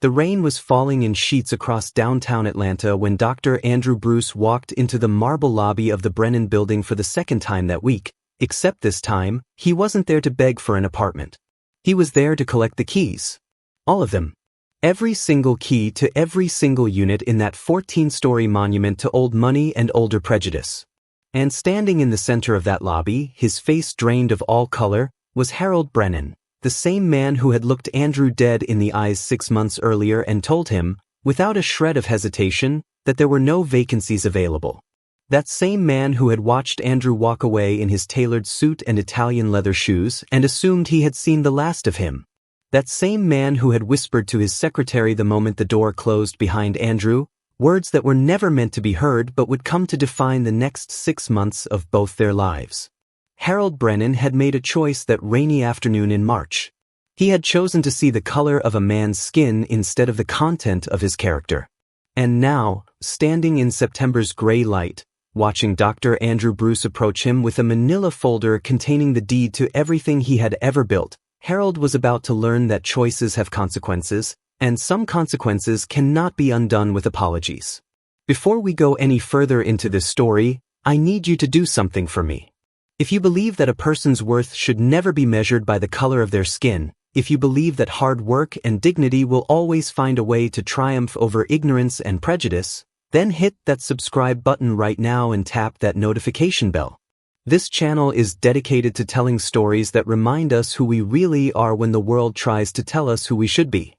The rain was falling in sheets across downtown Atlanta when Dr. Andrew Bruce walked into the marble lobby of the Brennan Building for the second time that week, except this time, he wasn't there to beg for an apartment. He was there to collect the keys. All of them. Every single key to every single unit in that 14-story monument to old money and older prejudice. And standing in the center of that lobby, his face drained of all color, was Harold Brennan, the same man who had looked Andrew dead in the eyes 6 months earlier and told him, without a shred of hesitation, that there were no vacancies available. That same man who had watched Andrew walk away in his tailored suit and Italian leather shoes and assumed he had seen the last of him. That same man who had whispered to his secretary the moment the door closed behind Andrew, words that were never meant to be heard but would come to define the next 6 months of both their lives. Harold Brennan had made a choice that rainy afternoon in March. He had chosen to see the color of a man's skin instead of the content of his character. And now, standing in September's gray light, watching Dr. Andrew Bruce approach him with a manila folder containing the deed to everything he had ever built, Harold was about to learn that choices have consequences, and some consequences cannot be undone with apologies. Before we go any further into this story, I need you to do something for me. If you believe that a person's worth should never be measured by the color of their skin, if you believe that hard work and dignity will always find a way to triumph over ignorance and prejudice, then hit that subscribe button right now and tap that notification bell. This channel is dedicated to telling stories that remind us who we really are when the world tries to tell us who we should be.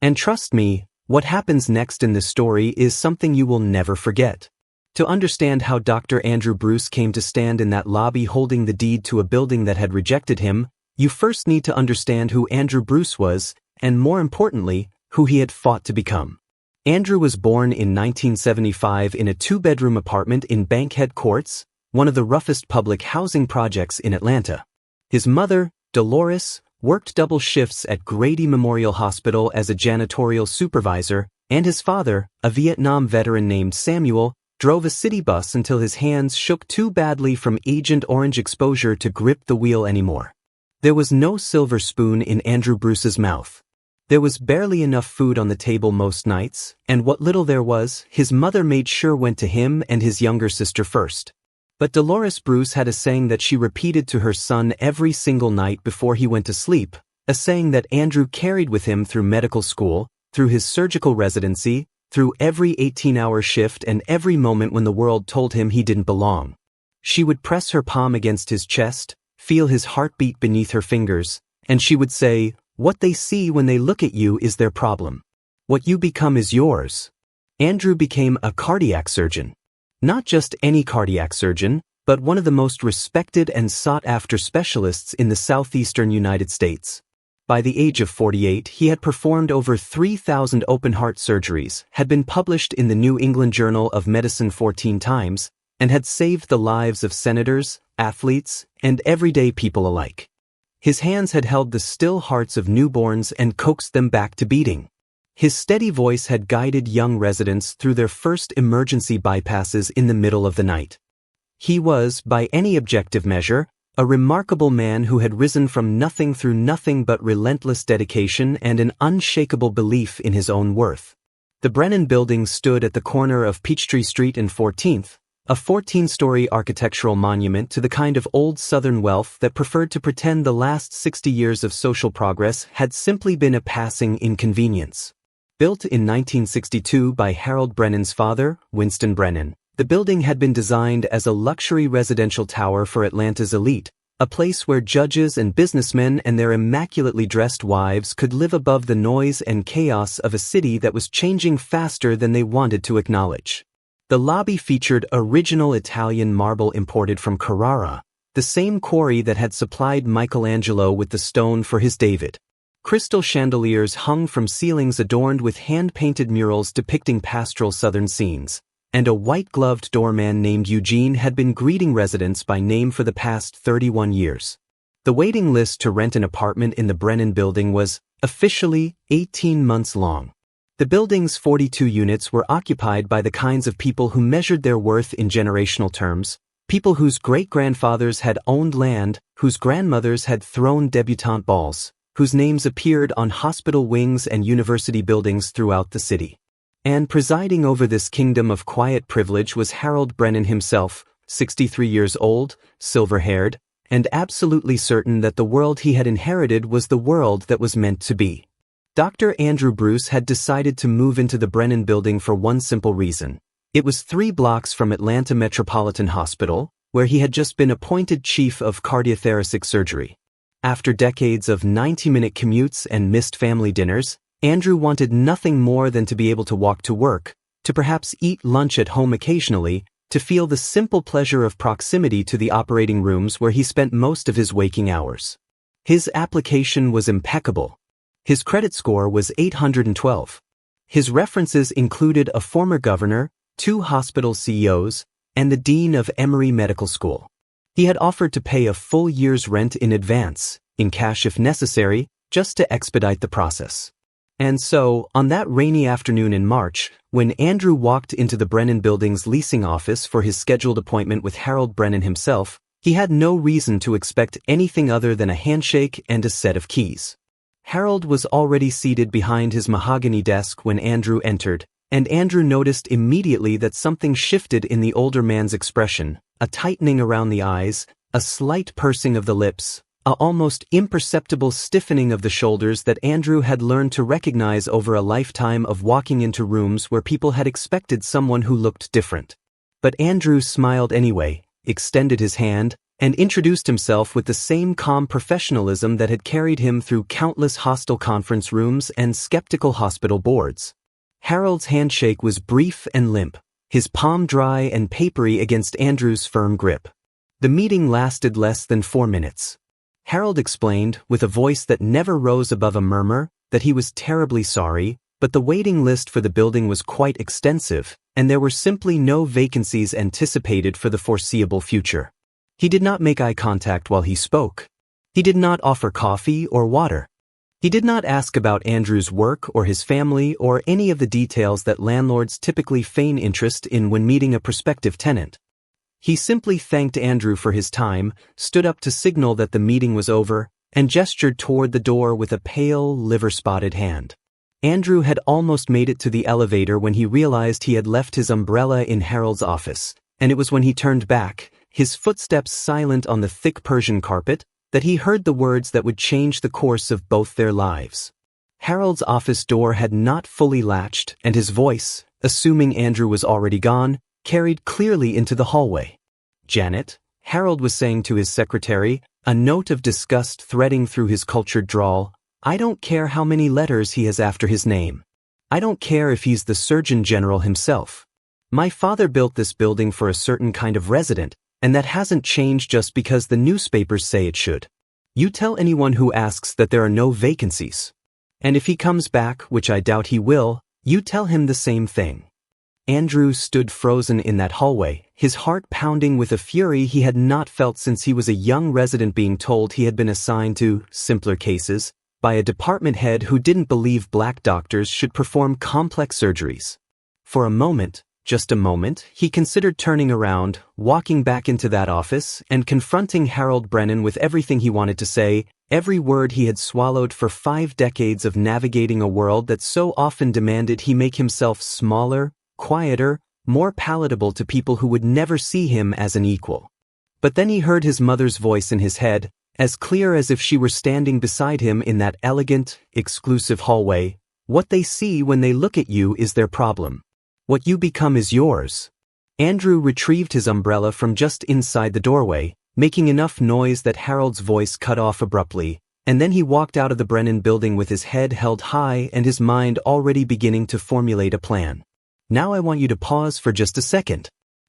And trust me, what happens next in this story is something you will never forget. To understand how Dr. Andrew Bruce came to stand in that lobby holding the deed to a building that had rejected him, you first need to understand who Andrew Bruce was, and more importantly, who he had fought to become. Andrew was born in 1975 in a 2-bedroom apartment in Bankhead Courts, one of the roughest public housing projects in Atlanta. His mother, Dolores, worked double shifts at Grady Memorial Hospital as a janitorial supervisor, and his father, a Vietnam veteran named Samuel, drove a city bus until his hands shook too badly from Agent Orange exposure to grip the wheel anymore. There was no silver spoon in Andrew Bruce's mouth. There was barely enough food on the table most nights, and what little there was, his mother made sure went to him and his younger sister first. But Dolores Bruce had a saying that she repeated to her son every single night before he went to sleep, a saying that Andrew carried with him through medical school, through his surgical residency, through every 18-hour shift and every moment when the world told him he didn't belong. She would press her palm against his chest, feel his heartbeat beneath her fingers, and she would say, "What they see when they look at you is their problem. What you become is yours." Andrew became a cardiac surgeon. Not just any cardiac surgeon, but one of the most respected and sought-after specialists in the southeastern United States. By the age of 48, he had performed over 3,000 open-heart surgeries, had been published in the New England Journal of Medicine 14 times, and had saved the lives of senators, athletes, and everyday people alike. His hands had held the still hearts of newborns and coaxed them back to beating. His steady voice had guided young residents through their first emergency bypasses in the middle of the night. He was, by any objective measure, a remarkable man who had risen from nothing through nothing but relentless dedication and an unshakable belief in his own worth. The Brennan Building stood at the corner of Peachtree Street and 14th, a 14-story architectural monument to the kind of old Southern wealth that preferred to pretend the last 60 years of social progress had simply been a passing inconvenience. Built in 1962 by Harold Brennan's father, Winston Brennan, the building had been designed as a luxury residential tower for Atlanta's elite, a place where judges and businessmen and their immaculately dressed wives could live above the noise and chaos of a city that was changing faster than they wanted to acknowledge. The lobby featured original Italian marble imported from Carrara, the same quarry that had supplied Michelangelo with the stone for his David. Crystal chandeliers hung from ceilings adorned with hand-painted murals depicting pastoral Southern scenes, and a white-gloved doorman named Eugene had been greeting residents by name for the past 31 years. The waiting list to rent an apartment in the Brennan Building was, officially, 18 months long. The building's 42 units were occupied by the kinds of people who measured their worth in generational terms, people whose great-grandfathers had owned land, whose grandmothers had thrown debutante balls, whose names appeared on hospital wings and university buildings throughout the city. And presiding over this kingdom of quiet privilege was Harold Brennan himself, 63 years old, silver-haired, and absolutely certain that the world he had inherited was the world that was meant to be. Dr. Andrew Bruce had decided to move into the Brennan building for one simple reason. It was 3 blocks from Atlanta Metropolitan Hospital, where he had just been appointed chief of cardiothoracic surgery. After decades of 90-minute commutes and missed family dinners, Andrew wanted nothing more than to be able to walk to work, to perhaps eat lunch at home occasionally, to feel the simple pleasure of proximity to the operating rooms where he spent most of his waking hours. His application was impeccable. His credit score was 812. His references included a former governor, 2 hospital CEOs, and the dean of Emory Medical School. He had offered to pay a full year's rent in advance, in cash if necessary, just to expedite the process. And so, on that rainy afternoon in March, when Andrew walked into the Brennan Building's leasing office for his scheduled appointment with Harold Brennan himself, he had no reason to expect anything other than a handshake and a set of keys. Harold was already seated behind his mahogany desk when Andrew entered, and Andrew noticed immediately that something shifted in the older man's expression, a tightening around the eyes, a slight pursing of the lips, a almost imperceptible stiffening of the shoulders that Andrew had learned to recognize over a lifetime of walking into rooms where people had expected someone who looked different. But Andrew smiled anyway, extended his hand, and introduced himself with the same calm professionalism that had carried him through countless hostile conference rooms and skeptical hospital boards. Harold's handshake was brief and limp, his palm dry and papery against Andrew's firm grip. The meeting lasted less than 4 minutes. Harold explained, with a voice that never rose above a murmur, that he was terribly sorry, but the waiting list for the building was quite extensive, and there were simply no vacancies anticipated for the foreseeable future. He did not make eye contact while he spoke. He did not offer coffee or water. He did not ask about Andrew's work or his family or any of the details that landlords typically feign interest in when meeting a prospective tenant. He simply thanked Andrew for his time, stood up to signal that the meeting was over, and gestured toward the door with a pale, liver-spotted hand. Andrew had almost made it to the elevator when he realized he had left his umbrella in Harold's office, and it was when he turned back, his footsteps silent on the thick Persian carpet, that he heard the words that would change the course of both their lives. Harold's office door had not fully latched, and his voice, assuming Andrew was already gone, carried clearly into the hallway. "Janet," Harold was saying to his secretary, a note of disgust threading through his cultured drawl, "I don't care how many letters he has after his name. I don't care if he's the Surgeon General himself. My father built this building for a certain kind of resident, and that hasn't changed just because the newspapers say it should. You tell anyone who asks that there are no vacancies. And if he comes back, which I doubt he will, you tell him the same thing." Andrew stood frozen in that hallway, his heart pounding with a fury he had not felt since he was a young resident being told he had been assigned to simpler cases by a department head who didn't believe black doctors should perform complex surgeries. For a moment, just a moment, he considered turning around, walking back into that office, and confronting Harold Brennan with everything he wanted to say, every word he had swallowed for 5 decades of navigating a world that so often demanded he make himself smaller, quieter, more palatable to people who would never see him as an equal. But then he heard his mother's voice in his head, as clear as if she were standing beside him in that elegant, exclusive hallway. "What they see when they look at you is their problem. What you become is yours." Andrew retrieved his umbrella from just inside the doorway, making enough noise that Harold's voice cut off abruptly, and then he walked out of the Brennan building with his head held high and his mind already beginning to formulate a plan. "Now I want you to pause for just a second.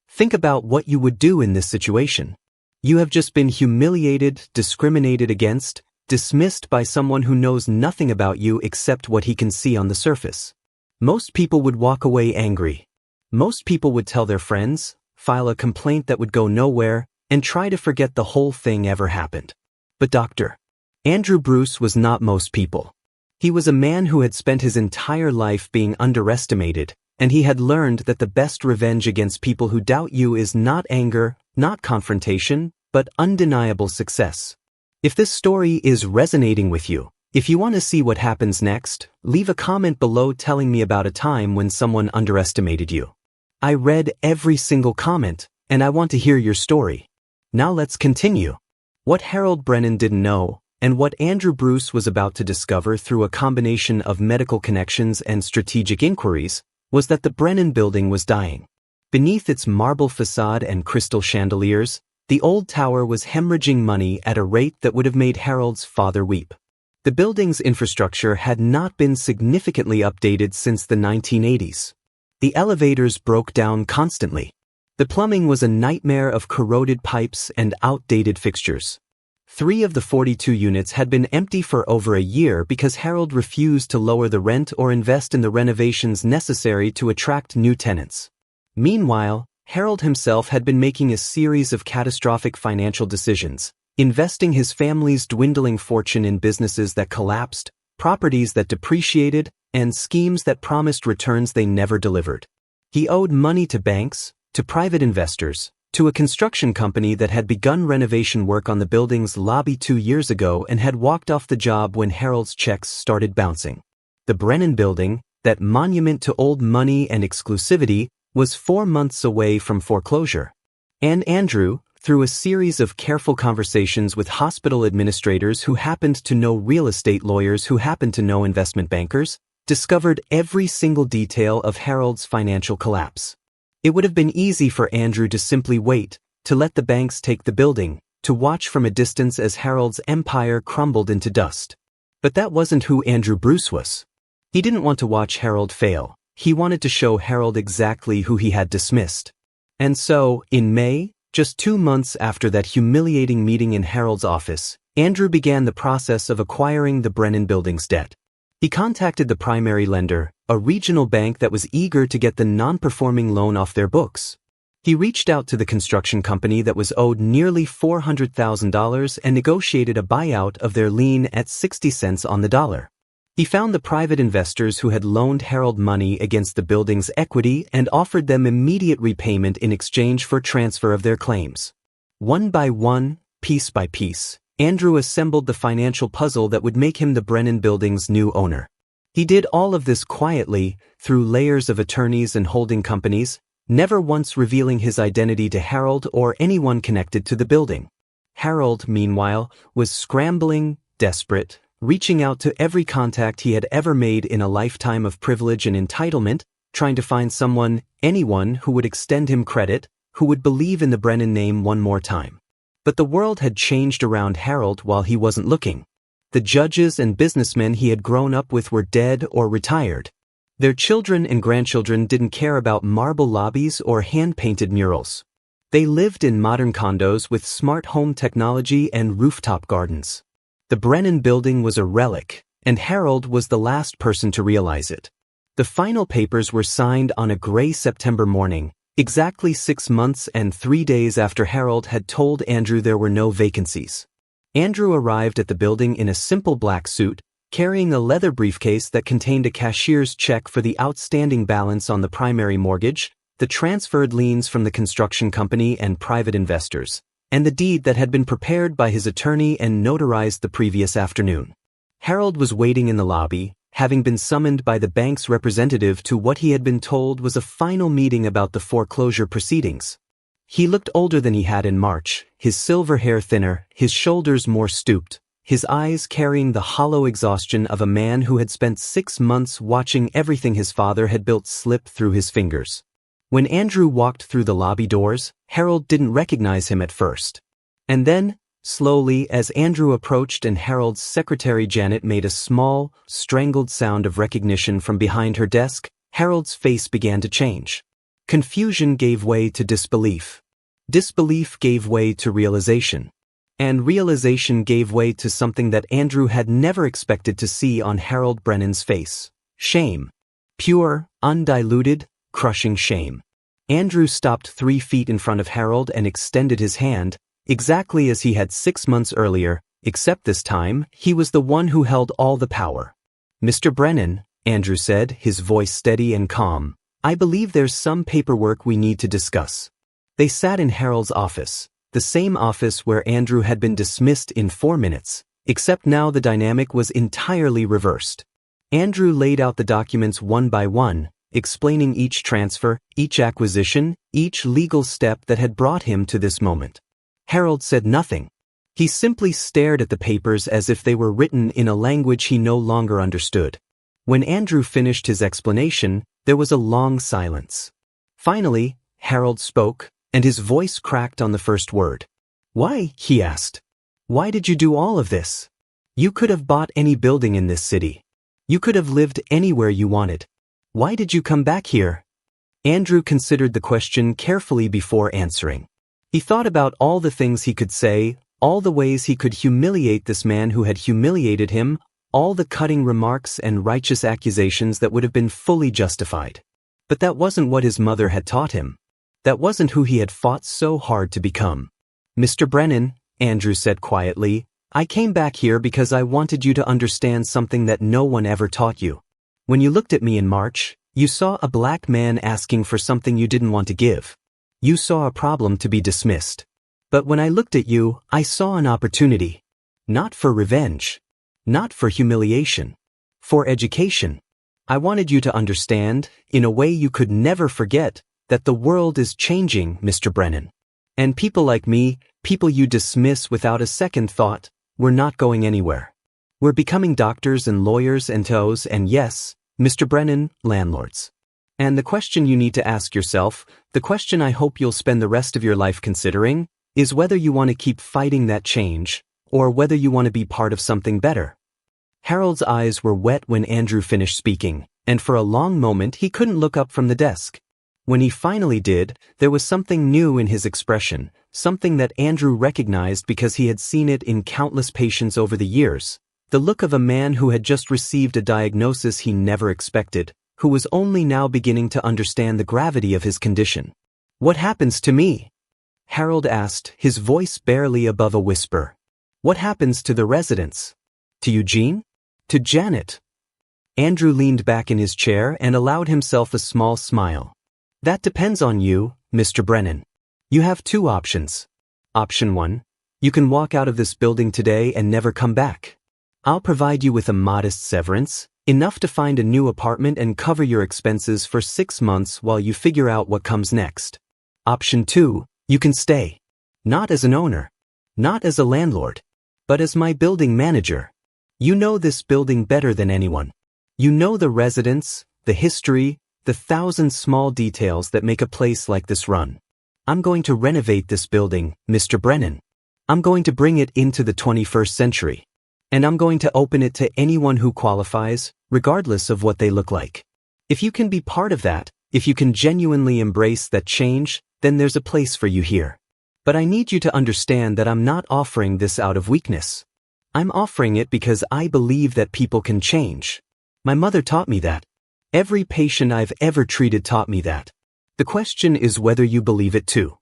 Think about what you would do in this situation. You have just been humiliated, discriminated against, dismissed by someone who knows nothing about you except what he can see on the surface. Most people would walk away angry. Most people would tell their friends, file a complaint that would go nowhere, and try to forget the whole thing ever happened. But Dr. Andrew Bruce was not most people. He was a man who had spent his entire life being underestimated, and he had learned that the best revenge against people who doubt you is not anger, not confrontation, but undeniable success. If this story is resonating with you, If you want to see what happens next, leave a comment below telling me about a time when someone underestimated you. I read every single comment, and I want to hear your story. Now let's continue. What Harold Brennan didn't know, and what Andrew Bruce was about to discover through a combination of medical connections and strategic inquiries, was that the Brennan building was dying. Beneath its marble facade and crystal chandeliers, the old tower was hemorrhaging money at a rate that would have made Harold's father weep. The building's infrastructure had not been significantly updated since the 1980s. The elevators broke down constantly. The plumbing was a nightmare of corroded pipes and outdated fixtures. 3 of the 42 units had been empty for over a year because Harold refused to lower the rent or invest in the renovations necessary to attract new tenants. Meanwhile, Harold himself had been making a series of catastrophic financial decisions, investing his family's dwindling fortune in businesses that collapsed, properties that depreciated, and schemes that promised returns they never delivered. He owed money to banks, to private investors, to a construction company that had begun renovation work on the building's lobby 2 years ago and had walked off the job when Harold's checks started bouncing. The Brennan building, that monument to old money and exclusivity, was 4 months away from foreclosure. And Andrew, through a series of careful conversations with hospital administrators who happened to know real estate lawyers who happened to know investment bankers, discovered every single detail of Harold's financial collapse. It would have been easy for Andrew to simply wait, to let the banks take the building, to watch from a distance as Harold's empire crumbled into dust. But that wasn't who Andrew Bruce was. He didn't want to watch Harold fail. He wanted to show Harold exactly who he had dismissed. And so, in May, just 2 months after that humiliating meeting in Harold's office, Andrew began the process of acquiring the Brennan building's debt. He contacted the primary lender, a regional bank that was eager to get the non-performing loan off their books. He reached out to the construction company that was owed nearly $400,000 and negotiated a buyout of their lien at 60 cents on the dollar. He found the private investors who had loaned Harold money against the building's equity and offered them immediate repayment in exchange for transfer of their claims. One by one, piece by piece, Andrew assembled the financial puzzle that would make him the Brennan building's new owner. He did all of this quietly, through layers of attorneys and holding companies, never once revealing his identity to Harold or anyone connected to the building. Harold, meanwhile, was scrambling, desperate, reaching out to every contact he had ever made in a lifetime of privilege and entitlement, trying to find someone, anyone who would extend him credit, who would believe in the Brennan name one more time. But the world had changed around Harold while he wasn't looking. The judges and businessmen he had grown up with were dead or retired. Their children and grandchildren didn't care about marble lobbies or hand-painted murals. They lived in modern condos with smart home technology and rooftop gardens. The Brennan building was a relic, and Harold was the last person to realize it. The final papers were signed on a gray September morning, exactly 6 months and 3 days after Harold had told Andrew there were no vacancies. Andrew arrived at the building in a simple black suit, carrying a leather briefcase that contained a cashier's check for the outstanding balance on the primary mortgage, the transferred liens from the construction company and private investors, and the deed that had been prepared by his attorney and notarized the previous afternoon. Harold was waiting in the lobby, having been summoned by the bank's representative to what he had been told was a final meeting about the foreclosure proceedings. He looked older than he had in March, his silver hair thinner, his shoulders more stooped, his eyes carrying the hollow exhaustion of a man who had spent 6 months watching everything his father had built slip through his fingers. When Andrew walked through the lobby doors, Harold didn't recognize him at first. And then, slowly, as Andrew approached and Harold's secretary Janet made a small, strangled sound of recognition from behind her desk, Harold's face began to change. Confusion gave way to disbelief. Disbelief gave way to realization. And realization gave way to something that Andrew had never expected to see on Harold Brennan's face. Shame. Pure, undiluted, crushing shame. Andrew stopped 3 feet in front of Harold and extended his hand, exactly as he had 6 months earlier, except this time, he was the one who held all the power. "Mr. Brennan," Andrew said, his voice steady and calm, "I believe there's some paperwork we need to discuss." They sat in Harold's office, the same office where Andrew had been dismissed in 4 minutes, except now the dynamic was entirely reversed. Andrew laid out the documents one by one, explaining each transfer, each acquisition, each legal step that had brought him to this moment. Harold said nothing. He simply stared at the papers as if they were written in a language he no longer understood. When Andrew finished his explanation, there was a long silence. Finally, Harold spoke, and his voice cracked on the first word. "Why?" he asked. "Why did you do all of this? You could have bought any building in this city. You could have lived anywhere you wanted. Why did you come back here?" Andrew considered the question carefully before answering. He thought about all the things he could say, all the ways he could humiliate this man who had humiliated him, all the cutting remarks and righteous accusations that would have been fully justified. But that wasn't what his mother had taught him. That wasn't who he had fought so hard to become. "Mr. Brennan," Andrew said quietly, "I came back here because I wanted you to understand something that no one ever taught you. When you looked at me in March, you saw a black man asking for something you didn't want to give. You saw a problem to be dismissed. But when I looked at you, I saw an opportunity. Not for revenge. Not for humiliation. For education. I wanted you to understand, in a way you could never forget, that the world is changing, Mr. Brennan. And people like me, people you dismiss without a second thought, we're not going anywhere. We're becoming doctors and lawyers and toes and yes, Mr. Brennan, landlords. And the question you need to ask yourself, the question I hope you'll spend the rest of your life considering, is whether you want to keep fighting that change, or whether you want to be part of something better." Harold's eyes were wet when Andrew finished speaking, and for a long moment he couldn't look up from the desk. When he finally did, there was something new in his expression, something that Andrew recognized because he had seen it in countless patients over the years, the look of a man who had just received a diagnosis he never expected, who was only now beginning to understand the gravity of his condition. "What happens to me?" Harold asked, his voice barely above a whisper. "What happens to the residents? To Eugene? To Janet?" Andrew leaned back in his chair and allowed himself a small smile. "That depends on you, Mr. Brennan. You have two options. Option 1, you can walk out of this building today and never come back. I'll provide you with a modest severance, enough to find a new apartment and cover your expenses for 6 months while you figure out what comes next. Option 2, you can stay. Not as an owner. Not as a landlord. But as my building manager. You know this building better than anyone. You know the residents, the history, the 1,000 small details that make a place like this run. I'm going to renovate this building, Mr. Brennan. I'm going to bring it into the 21st century. And I'm going to open it to anyone who qualifies, regardless of what they look like. If you can be part of that, if you can genuinely embrace that change, then there's a place for you here. But I need you to understand that I'm not offering this out of weakness. I'm offering it because I believe that people can change. My mother taught me that. Every patient I've ever treated taught me that. The question is whether you believe it too.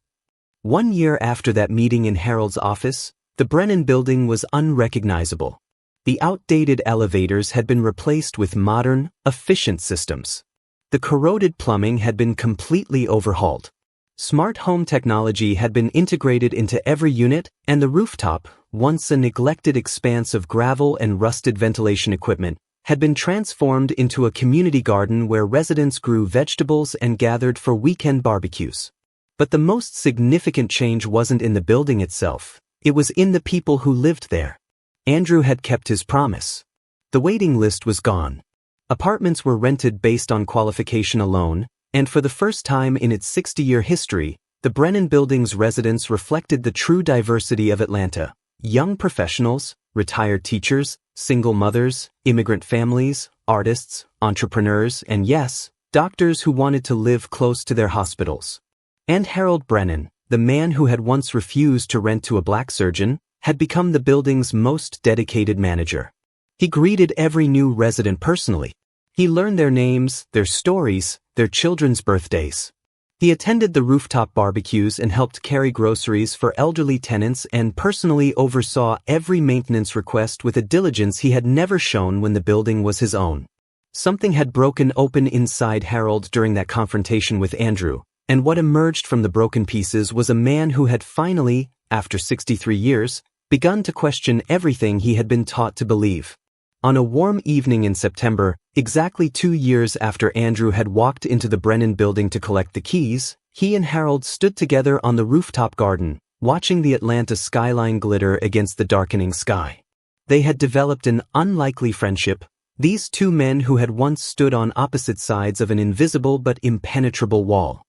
1 year after that meeting in Harold's office, the Brennan building was unrecognizable. The outdated elevators had been replaced with modern, efficient systems. The corroded plumbing had been completely overhauled. Smart home technology had been integrated into every unit, and the rooftop, once a neglected expanse of gravel and rusted ventilation equipment, had been transformed into a community garden where residents grew vegetables and gathered for weekend barbecues. But the most significant change wasn't in the building itself. It was in the people who lived there. Andrew had kept his promise. The waiting list was gone. Apartments were rented based on qualification alone, and for the first time in its 60-year history, the Brennan Building's residents reflected the true diversity of Atlanta. Young professionals, retired teachers, single mothers, immigrant families, artists, entrepreneurs, and yes, doctors who wanted to live close to their hospitals. And Harold Brennan, the man who had once refused to rent to a black surgeon, had become the building's most dedicated manager. He greeted every new resident personally. He learned their names, their stories, their children's birthdays. He attended the rooftop barbecues and helped carry groceries for elderly tenants and personally oversaw every maintenance request with a diligence he had never shown when the building was his own. Something had broken open inside Harold during that confrontation with Andrew, and what emerged from the broken pieces was a man who had finally, after 63 years, begun to question everything he had been taught to believe. On a warm evening in September, exactly 2 years after Andrew had walked into the Brennan building to collect the keys, he and Harold stood together on the rooftop garden, watching the Atlanta skyline glitter against the darkening sky. They had developed an unlikely friendship, these two men who had once stood on opposite sides of an invisible but impenetrable wall.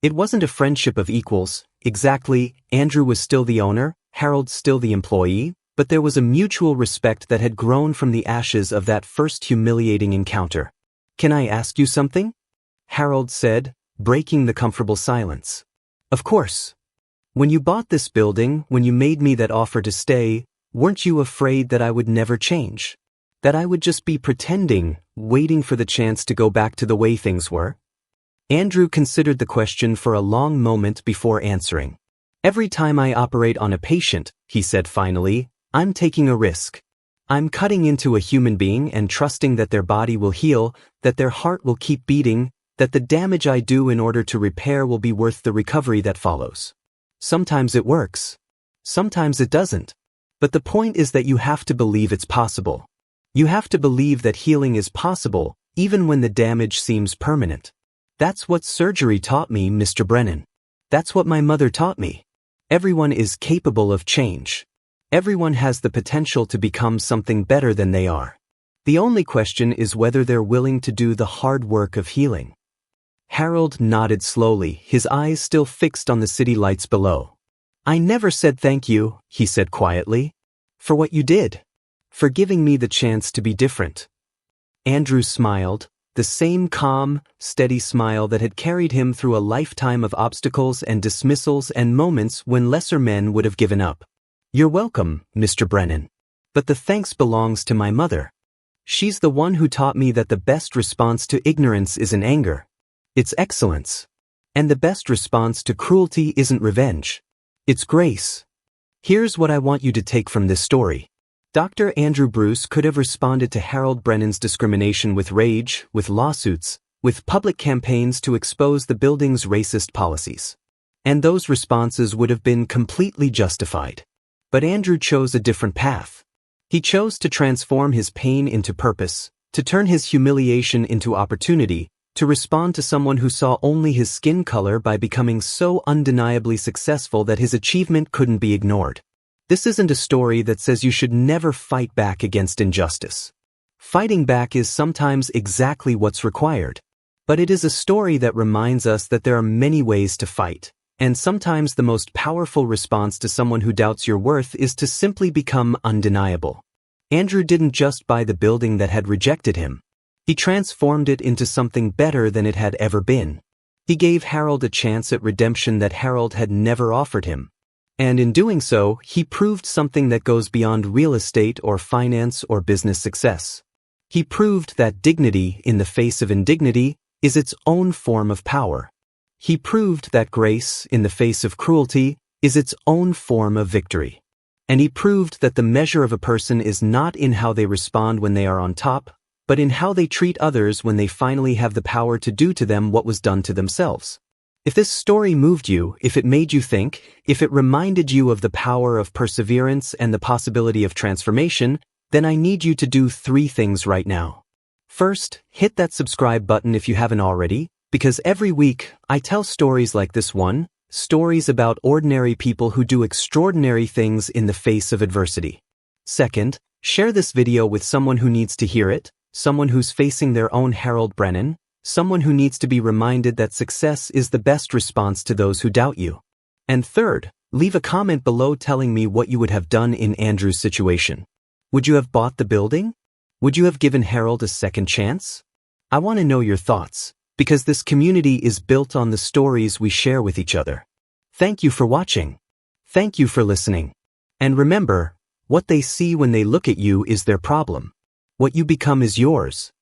It wasn't a friendship of equals, exactly. Andrew was still the owner, Harold still the employee, but there was a mutual respect that had grown from the ashes of that first humiliating encounter. "Can I ask you something?" Harold said, breaking the comfortable silence. "Of course. When you bought this building, when you made me that offer to stay, weren't you afraid that I would never change? That I would just be pretending, waiting for the chance to go back to the way things were?" Andrew considered the question for a long moment before answering. "Every time I operate on a patient," he said finally, "I'm taking a risk. I'm cutting into a human being and trusting that their body will heal, that their heart will keep beating, that the damage I do in order to repair will be worth the recovery that follows. Sometimes it works. Sometimes it doesn't. But the point is that you have to believe it's possible. You have to believe that healing is possible, even when the damage seems permanent. That's what surgery taught me, Mr. Brennan. That's what my mother taught me. Everyone is capable of change. Everyone has the potential to become something better than they are. The only question is whether they're willing to do the hard work of healing." Harold nodded slowly, his eyes still fixed on the city lights below. "I never said thank you," he said quietly, "for what you did. For giving me the chance to be different." Andrew smiled, the same calm, steady smile that had carried him through a lifetime of obstacles and dismissals and moments when lesser men would have given up. "You're welcome, Mr. Brennan. But the thanks belongs to my mother. She's the one who taught me that the best response to ignorance isn't anger. It's excellence. And the best response to cruelty isn't revenge. It's grace. Here's what I want you to take from this story." Dr. Andrew Bruce could have responded to Harold Brennan's discrimination with rage, with lawsuits, with public campaigns to expose the building's racist policies. And those responses would have been completely justified. But Andrew chose a different path. He chose to transform his pain into purpose, to turn his humiliation into opportunity, to respond to someone who saw only his skin color by becoming so undeniably successful that his achievement couldn't be ignored. This isn't a story that says you should never fight back against injustice. Fighting back is sometimes exactly what's required. But it is a story that reminds us that there are many ways to fight, and sometimes the most powerful response to someone who doubts your worth is to simply become undeniable. Andrew didn't just buy the building that had rejected him. He transformed it into something better than it had ever been. He gave Harold a chance at redemption that Harold had never offered him. And in doing so, he proved something that goes beyond real estate or finance or business success. He proved that dignity in the face of indignity is its own form of power. He proved that grace in the face of cruelty is its own form of victory. And he proved that the measure of a person is not in how they respond when they are on top, but in how they treat others when they finally have the power to do to them what was done to themselves. If this story moved you, if it made you think, if it reminded you of the power of perseverance and the possibility of transformation, then I need you to do 3 things right now. First, hit that subscribe button if you haven't already, because every week I tell stories like this one, stories about ordinary people who do extraordinary things in the face of adversity. Second, share this video with someone who needs to hear it, someone who's facing their own Harold Brennan, someone who needs to be reminded that success is the best response to those who doubt you. And third, leave a comment below telling me what you would have done in Andrew's situation. Would you have bought the building? Would you have given Harold a second chance? I want to know your thoughts, because this community is built on the stories we share with each other. Thank you for watching. Thank you for listening. And remember, what they see when they look at you is their problem. What you become is yours.